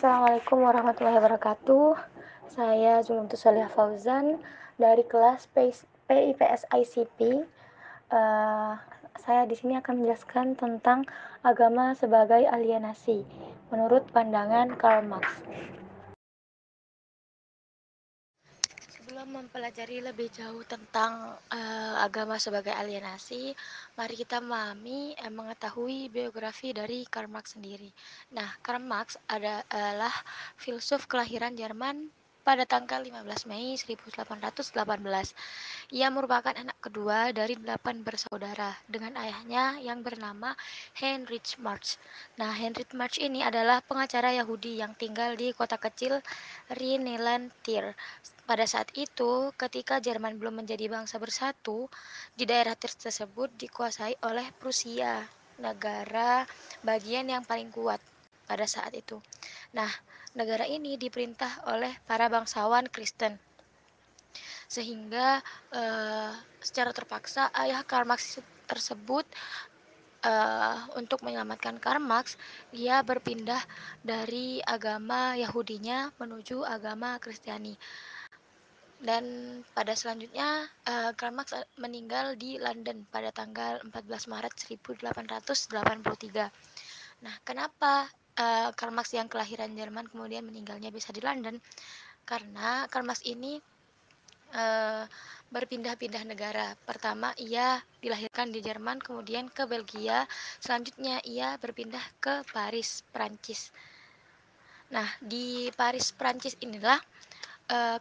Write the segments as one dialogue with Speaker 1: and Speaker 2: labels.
Speaker 1: Assalamualaikum warahmatullahi wabarakatuh. Saya Zuluntus Salihah Fauzan dari kelas PIPS ICP. Saya di sini akan menjelaskan tentang agama sebagai alienasi menurut pandangan Karl Marx. Sebelum mempelajari lebih jauh tentang agama sebagai alienasi, mari kita mengetahui biografi dari Karl Marx sendiri. Nah, Karl Marx adalah filsuf kelahiran Jerman pada tanggal 15 Mei 1818. Ia merupakan anak kedua dari 8 bersaudara dengan ayahnya yang bernama Heinrich Marx. Nah, Heinrich Marx ini adalah pengacara Yahudi yang tinggal di kota kecil Rhineland Tier. Pada saat itu, ketika Jerman belum menjadi bangsa bersatu, di daerah tersebut dikuasai oleh Prusia, negara bagian yang paling kuat pada saat itu. Nah, negara ini diperintah oleh para bangsawan Kristen, sehingga secara terpaksa ayah Karl Marx tersebut untuk menyelamatkan Karl Marx, ia berpindah dari agama Yahudinya menuju agama Kristiani. Dan pada selanjutnya Karl Marx meninggal di London pada tanggal 14 Maret 1883. Nah, kenapa Karl Marx yang kelahiran Jerman kemudian meninggalnya bisa di London? Karena Karl Marx ini berpindah-pindah negara. Pertama ia dilahirkan di Jerman, kemudian ke Belgia, selanjutnya ia berpindah ke Paris, Prancis. Nah, di Paris, Prancis inilah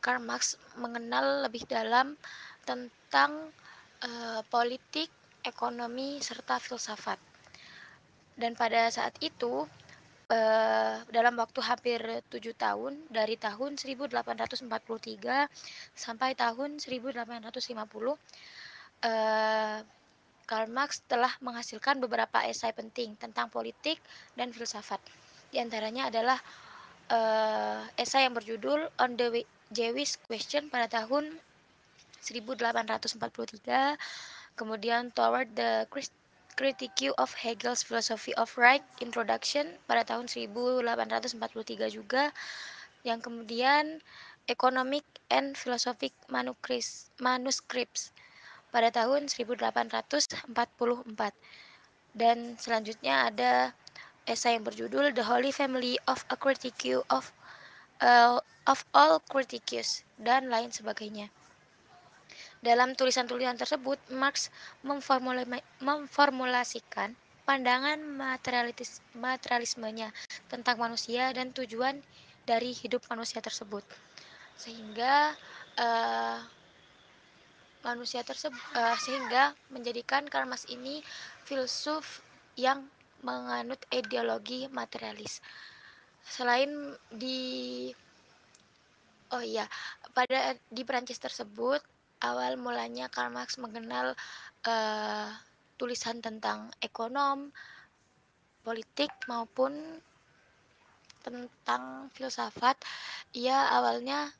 Speaker 1: Karl Marx mengenal lebih dalam tentang politik, ekonomi, serta filsafat. Dan pada saat itu, dalam waktu hampir 7 tahun, dari tahun 1843 sampai tahun 1850, Karl Marx telah menghasilkan beberapa esai penting tentang politik dan filsafat. Di antaranya adalah esai yang berjudul On the Jewish Question pada tahun 1843, kemudian Toward the Critique of Hegel's Philosophy of Right Introduction pada tahun 1843 juga, yang kemudian Economic and Philosophic Manuscripts pada tahun 1844. Dan selanjutnya ada esai yang berjudul The Holy Family of a Critique of All Critiques dan lain sebagainya. Dalam tulisan-tulisan tersebut, Marx memformulasikan pandangan materialismenya tentang manusia dan tujuan dari hidup manusia tersebut, sehingga menjadikan Karl Marx ini filsuf yang menganut ideologi materialis. Selain di Prancis tersebut, awal mulanya Karl Marx mengenal tulisan tentang ekonom, politik maupun tentang filsafat. Ia awalnya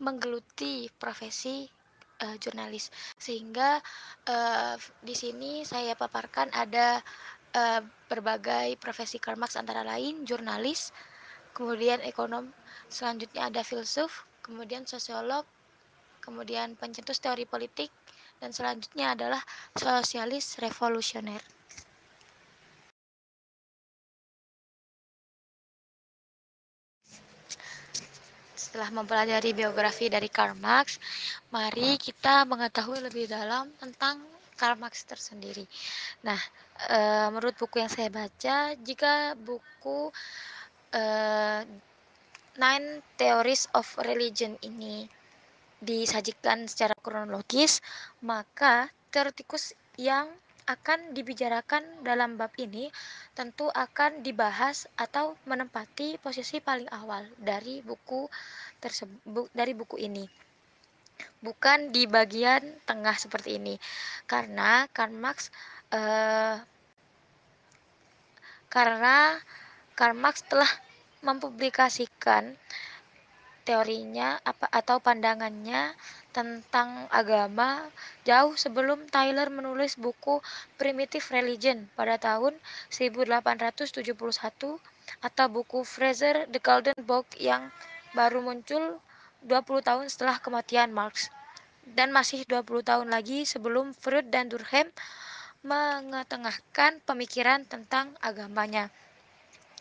Speaker 1: menggeluti profesi jurnalis, sehingga di sini saya paparkan ada berbagai profesi Karl Marx, antara lain jurnalis, kemudian ekonom, selanjutnya ada filsuf, kemudian sosiolog, kemudian pencetus teori politik, dan selanjutnya adalah sosialis revolusioner. Setelah mempelajari biografi dari Karl Marx, mari kita mengetahui lebih dalam tentang Karl Marx tersendiri. Nah, menurut buku yang saya baca, jika buku Nine Theories of Religion ini disajikan secara kronologis, maka teoretikus yang akan dibicarakan dalam bab ini tentu akan dibahas atau menempati posisi paling awal dari buku ini, bukan di bagian tengah seperti ini, karena Karl Marx telah mempublikasikan teorinya atau pandangannya tentang agama jauh sebelum Tyler menulis buku Primitive Religion pada tahun 1871 atau buku Fraser The Golden Book yang baru muncul 20 tahun setelah kematian Marx dan masih 20 tahun lagi sebelum Freud dan Durkheim mengetengahkan pemikiran tentang agamanya.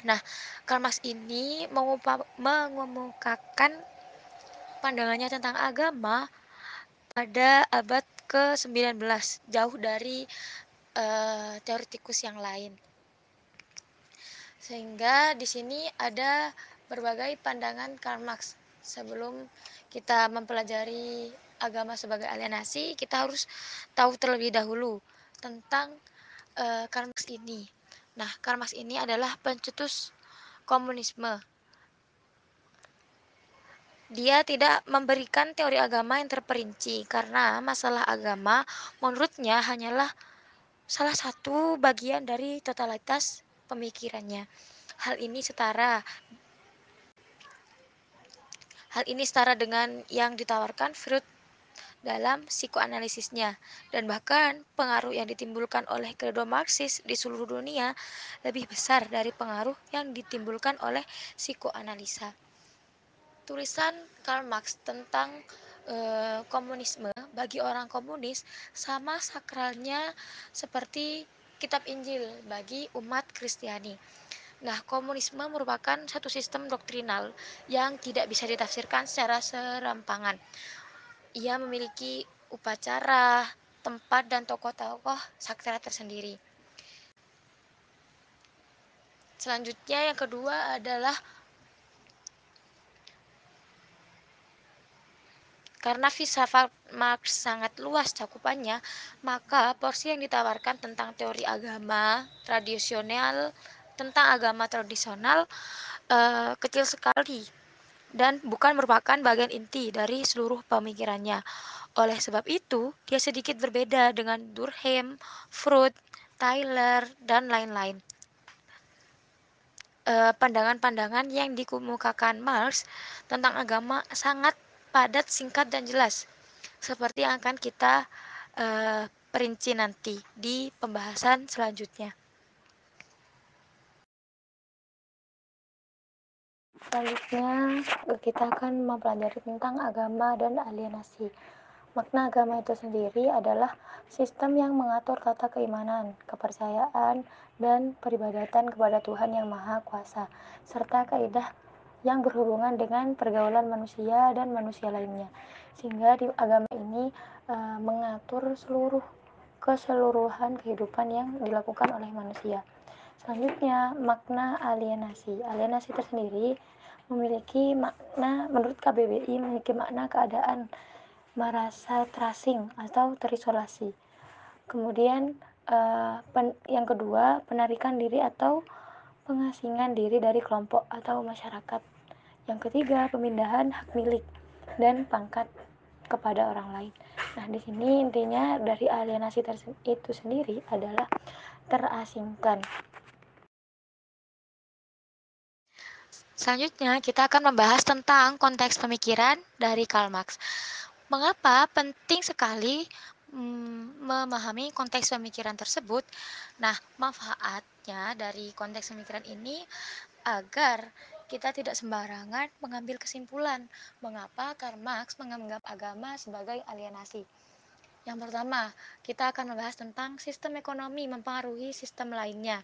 Speaker 1: Nah, Karl Marx ini mengemukakan pandangannya tentang agama pada abad ke-19, jauh dari teoretikus yang lain. Sehingga di sini ada berbagai pandangan Karl Marx. Sebelum kita mempelajari agama sebagai alienasi, kita harus tahu terlebih dahulu tentang Karl Marx ini. Nah, Karl Marx ini adalah pencetus komunisme. Dia tidak memberikan teori agama yang terperinci karena masalah agama menurutnya hanyalah salah satu bagian dari totalitas pemikirannya. Hal ini setara Hal ini setara dengan yang ditawarkan Freud dalam psikoanalisisnya, dan bahkan pengaruh yang ditimbulkan oleh kredo Marxis di seluruh dunia lebih besar dari pengaruh yang ditimbulkan oleh psikoanalisa. Tulisan Karl Marx tentang komunisme bagi orang komunis sama sakralnya seperti kitab Injil bagi umat Kristiani. Nah, komunisme merupakan satu sistem doktrinal yang tidak bisa ditafsirkan secara serampangan. Ia memiliki upacara, tempat, dan tokoh-tokoh sakral tersendiri. Selanjutnya yang kedua adalah karena filsafat Marx sangat luas cakupannya, maka porsi yang ditawarkan tentang teori agama tradisional kecil sekali dan bukan merupakan bagian inti dari seluruh pemikirannya. Oleh sebab itu, dia sedikit berbeda dengan Durkheim, Freud, Tyler, dan lain-lain. Pandangan-pandangan yang dikemukakan Marx tentang agama sangat padat, singkat, dan jelas, seperti yang akan kita perinci nanti di pembahasan selanjutnya. Selanjutnya, kita akan mempelajari tentang agama dan alienasi. Makna agama itu sendiri adalah sistem yang mengatur tata keimanan, kepercayaan, dan peribadatan kepada Tuhan Yang Maha Kuasa, serta kaidah yang berhubungan dengan pergaulan manusia dan manusia lainnya. Sehingga di agama ini mengatur keseluruhan kehidupan yang dilakukan oleh manusia. Selanjutnya, makna alienasi. Alienasi tersendiri memiliki makna, menurut KBBI, memiliki makna keadaan merasa terasing atau terisolasi. Kemudian yang kedua, penarikan diri atau pengasingan diri dari kelompok atau masyarakat. Yang ketiga, pemindahan hak milik dan pangkat kepada orang lain. Nah, di sini intinya dari alienasi itu sendiri adalah terasingkan. Selanjutnya, kita akan membahas tentang konteks pemikiran dari Karl Marx. Mengapa penting sekali memahami konteks pemikiran tersebut? Nah, manfaatnya dari konteks pemikiran ini agar kita tidak sembarangan mengambil kesimpulan mengapa Karl Marx menganggap agama sebagai alienasi. Yang pertama, kita akan membahas tentang sistem ekonomi mempengaruhi sistem lainnya.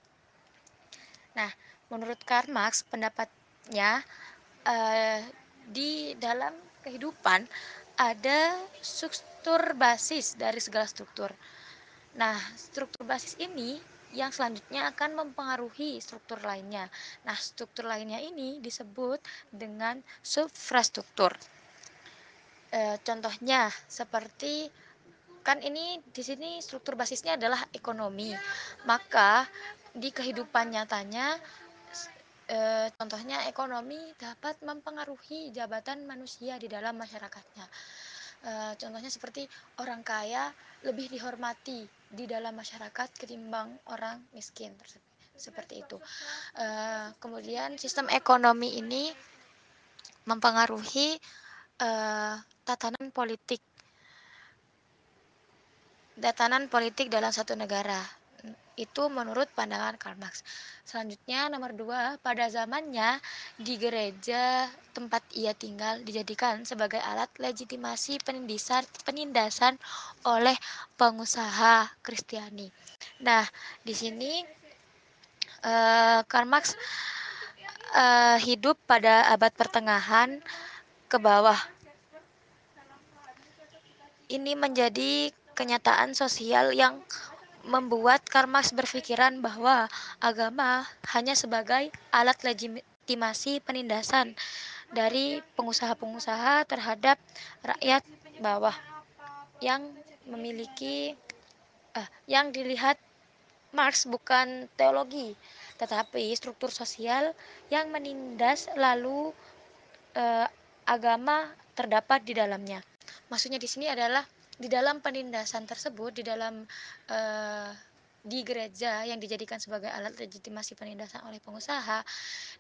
Speaker 1: Nah, menurut Karl Marx, pendapatnya di dalam kehidupan ada struktur basis dari segala struktur. Nah, struktur basis ini yang selanjutnya akan mempengaruhi struktur lainnya. Nah, struktur lainnya ini disebut dengan subfrastruktur. Contohnya seperti kan ini di sini struktur basisnya adalah ekonomi. Maka di kehidupan nyatanya contohnya ekonomi dapat mempengaruhi jabatan manusia di dalam masyarakatnya. Contohnya seperti orang kaya lebih dihormati di dalam masyarakat ketimbang orang miskin, seperti itu. Kemudian sistem ekonomi ini mempengaruhi tatanan politik dalam satu negara. Itu menurut pandangan Karl Marx. Selanjutnya nomor 2, pada zamannya di gereja tempat ia tinggal dijadikan sebagai alat legitimasi penindasan oleh pengusaha Kristiani. Nah, di sini Karl Marx hidup pada abad pertengahan ke bawah. Ini menjadi kenyataan sosial yang membuat Karl Marx berpikiran bahwa agama hanya sebagai alat legitimasi penindasan dari pengusaha-pengusaha terhadap rakyat bawah yang memiliki yang dilihat Marx bukan teologi tetapi struktur sosial yang menindas lalu agama terdapat di dalamnya. Maksudnya di sini adalah di dalam penindasan tersebut, di gereja yang dijadikan sebagai alat legitimasi penindasan oleh pengusaha,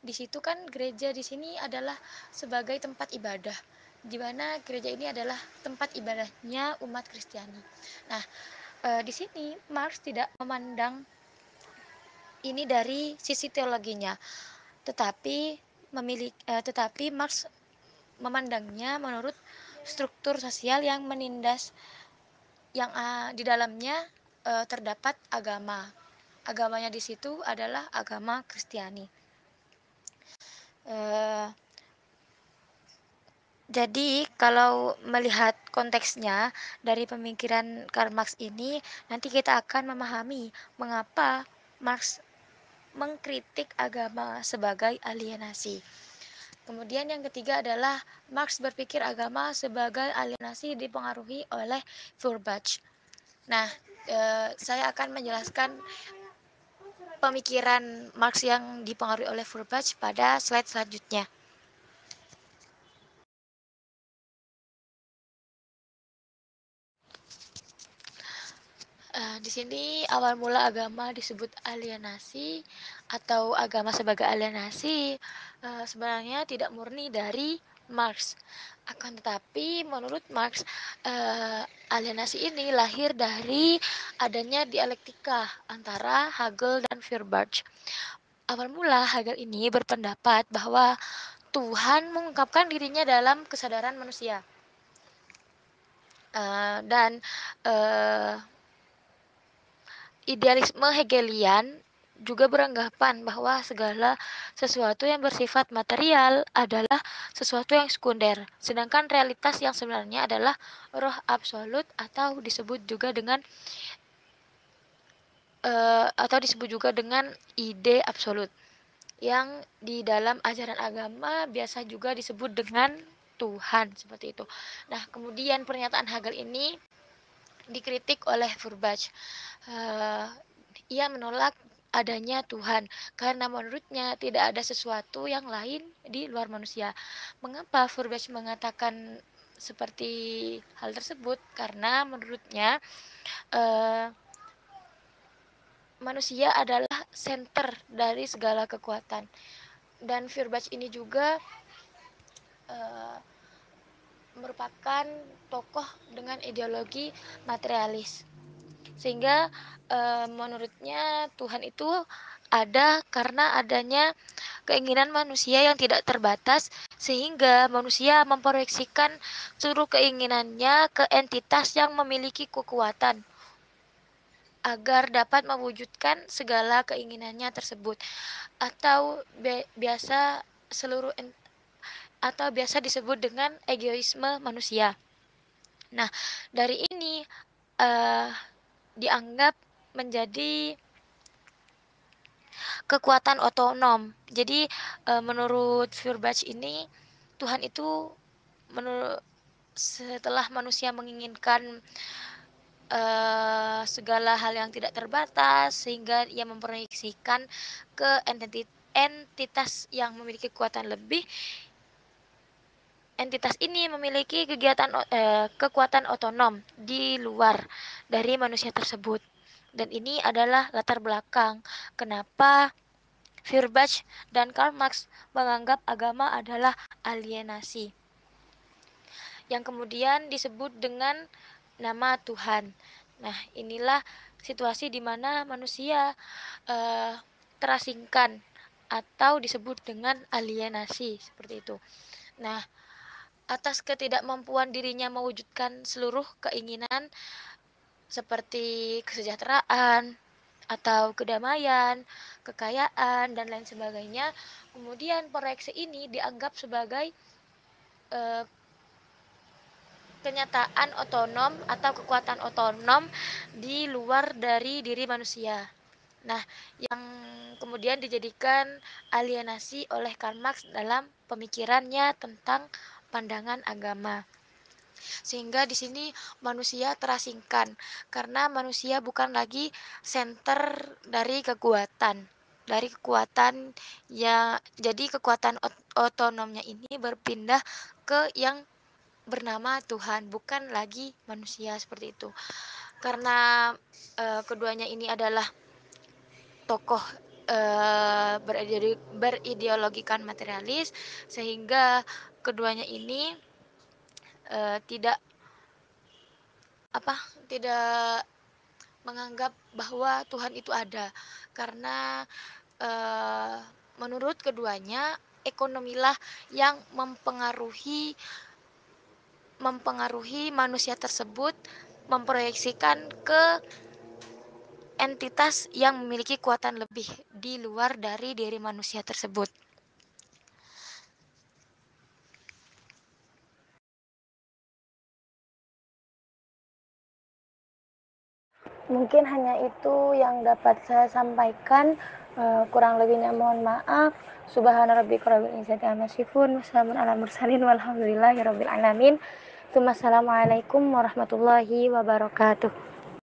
Speaker 1: di situ kan gereja di sini adalah sebagai tempat ibadah, di mana gereja ini adalah tempat ibadahnya umat Kristiani. Nah, di sini Marx tidak memandang ini dari sisi teologinya, tetapi Marx memandangnya menurut struktur sosial yang menindas yang di dalamnya terdapat agama. Agamanya di situ adalah agama Kristiani. Jadi kalau melihat konteksnya dari pemikiran Karl Marx ini, nanti kita akan memahami mengapa Marx mengkritik agama sebagai alienasi. Kemudian yang ketiga adalah Marx berpikir agama sebagai alienasi dipengaruhi oleh Feuerbach. Nah, saya akan menjelaskan pemikiran Marx yang dipengaruhi oleh Feuerbach pada slide selanjutnya. Di sini awal mula agama disebut alienasi atau agama sebagai alienasi sebenarnya tidak murni dari Marx. Akan tetapi menurut Marx alienasi ini lahir dari adanya dialektika antara Hegel dan Feuerbach. Awal mula Hegel ini berpendapat bahwa Tuhan mengungkapkan dirinya dalam kesadaran manusia. Dan idealisme Hegelian juga beranggapan bahwa segala sesuatu yang bersifat material adalah sesuatu yang sekunder, sedangkan realitas yang sebenarnya adalah roh absolut atau disebut juga dengan ide absolut yang di dalam ajaran agama biasa juga disebut dengan Tuhan, seperti itu. Nah, kemudian pernyataan Hegel ini dikritik oleh Feuerbach. Ia menolak adanya Tuhan karena menurutnya tidak ada sesuatu yang lain di luar manusia. Mengapa Feuerbach mengatakan seperti hal tersebut? Karena menurutnya manusia adalah center dari segala kekuatan. Dan Feuerbach ini juga merupakan tokoh dengan ideologi materialis. Sehingga menurutnya Tuhan itu ada karena adanya keinginan manusia yang tidak terbatas, sehingga manusia memproyeksikan seluruh keinginannya ke entitas yang memiliki kekuatan agar dapat mewujudkan segala keinginannya tersebut, atau biasa seluruh atau biasa disebut dengan egoisme manusia. Nah, dari ini dianggap menjadi kekuatan otonom. Jadi menurut Feuerbach ini Tuhan itu setelah manusia menginginkan segala hal yang tidak terbatas sehingga ia memproyeksikan ke entitas yang memiliki kekuatan lebih. Entitas ini memiliki kekuatan otonom di luar dari manusia tersebut. Dan ini adalah latar belakang kenapa Feuerbach dan Karl Marx menganggap agama adalah alienasi, yang kemudian disebut dengan nama Tuhan. Nah, inilah situasi di mana manusia terasingkan atau disebut dengan alienasi seperti itu. Nah, atas ketidakmampuan dirinya mewujudkan seluruh keinginan seperti kesejahteraan atau kedamaian, kekayaan dan lain sebagainya, kemudian proyeksi ini dianggap sebagai eh, kenyataan otonom atau kekuatan otonom di luar dari diri manusia. Nah, yang kemudian dijadikan alienasi oleh Karl Marx dalam pemikirannya tentang pandangan agama. Sehingga di sini manusia terasingkan karena manusia bukan lagi center dari kekuatan. Dari kekuatan ya, jadi kekuatan otonomnya ini berpindah ke yang bernama Tuhan, bukan lagi manusia seperti itu. Karena keduanya ini adalah tokoh berideologikan materialis, sehingga keduanya ini tidak apa tidak menganggap bahwa Tuhan itu ada, karena eh, menurut keduanya ekonomilah yang mempengaruhi manusia tersebut memproyeksikan ke entitas yang memiliki kekuatan lebih di luar dari diri manusia tersebut.
Speaker 2: Mungkin hanya itu yang dapat saya sampaikan. Kurang lebihnya mohon maaf. Subhana rabbika rabbil izzati amma yasifun. Wassalamun ala mursalin walhamdulillahi rabbil alamin. Assalamualaikum warahmatullahi wabarakatuh.